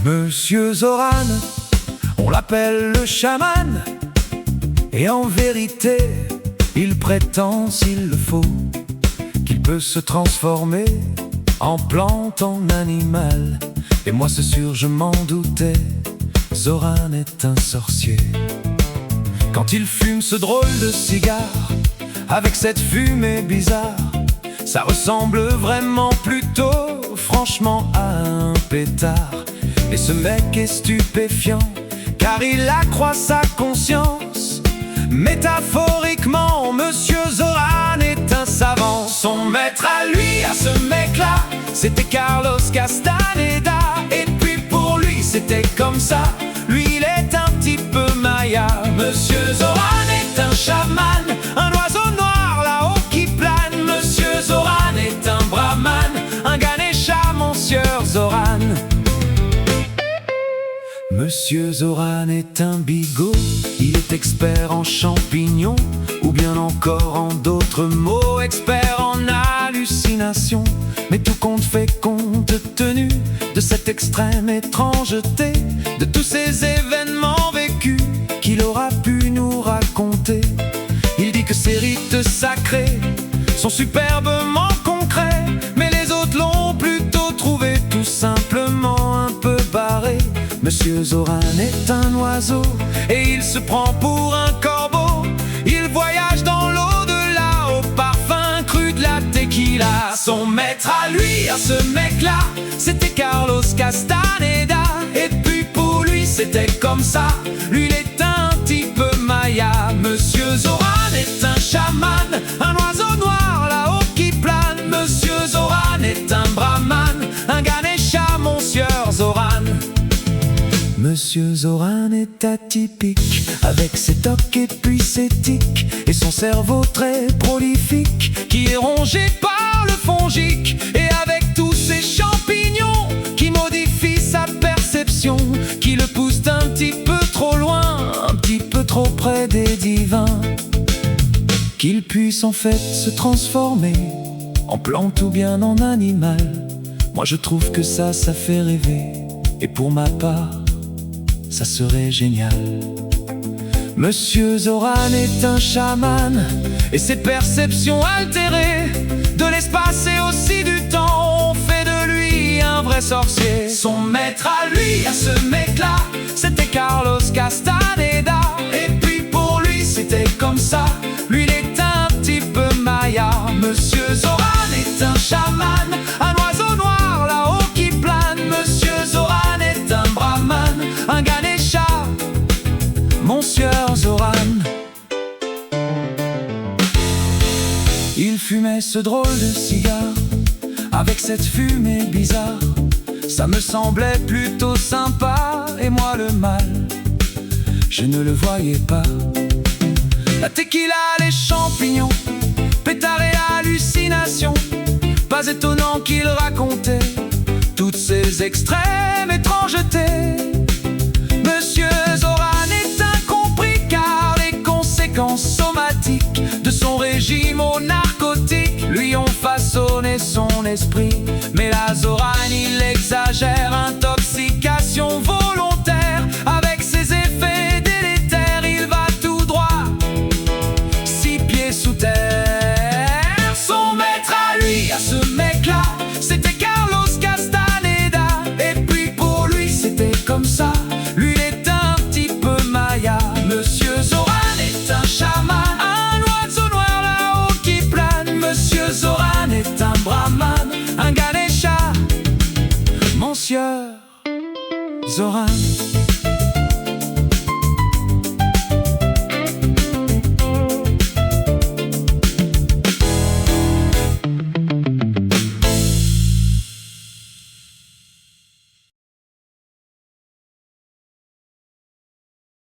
Monsieur Zoran, on l'appelle le chaman, et en vérité, il prétend, s'il le faut, qu'il peut se transformer en plante, en animal. Et moi c'est sûr, je m'en doutais, Zoran est un sorcier. Quand il fume ce drôle de cigare, avec cette fumée bizarre, ça ressemble vraiment plutôt, franchement, à un pétard. Et ce mec est stupéfiant, car il accroît sa conscience. Métaphoriquement, Monsieur Zoran est un savant. Son maître à lui, à ce mec-là, c'était Carlos Castaneda. Et puis pour lui, c'était comme ça, lui il est un petit peu maya. Monsieur Zoran est un chaman, un oiseau noir là-haut qui plane. Monsieur Zoran est un brahman, un Ganesha, mon sieur Zoran. Monsieur Zoran est un bigot, il est expert en champignons, ou bien encore en d'autres mots, expert en hallucinations. Mais tout compte fait compte tenu de cette extrême étrangeté, de tous ces événements vécus qu'il aura pu nous raconter. Il dit que ces rites sacrés sont superbement concrets, mais les autres l'ont plutôt trouvé tout simplement un peu barré. Monsieur Zoran est un oiseau et il se prend pour un corbeau. Il voyage dans l'au-delà au parfum cru de la tequila. Son maître à lui, à ce mec-là, c'était Carlos Castaneda. Et puis pour lui c'était comme ça, lui il est un petit peu maya. Monsieur Zoran est un chaman, un oiseau noir là-haut qui plane. Monsieur Zoran est un brahman, un Ganesha, mon sieur Zoran. Monsieur Zoran est atypique, avec ses tocs et puis ses tics, et son cerveau très prolifique, qui est rongé par le fongique, et avec tous ces champignons, qui modifient sa perception, qui le poussent un petit peu trop loin, un petit peu trop près des divins, qu'il puisse en fait se transformer en plante ou bien en animal. Moi je trouve que ça fait rêver, et pour ma part, ça serait génial. Monsieur Zoran est un chaman, et ses perceptions altérées de l'espace et aussi du temps ont fait de lui un vrai sorcier. Son maître à lui, à ce mec-là, c'était Carlos Castaneda. Et puis pour lui c'était comme ça, lui il est un petit peu maya. Monsieur Zoran est un chaman, un oiseau noir là-haut qui plane. Monsieur Zoran est un brahman, un Ganesha, mon sieur Zoran. Il fumait ce drôle de cigare, avec cette fumée bizarre. Ça me semblait plutôt sympa, et moi le mal, je ne le voyais pas. La tequila, les champignons, pétard et hallucinations, pas étonnant qu'il racontait toutes ces extrêmes étrangetés. Monsieur Zoran est incompris, car les conséquences somatiques de son régime aux narcotiques lui ont façonné son esprit. Mais la Zoran il exagère, un toc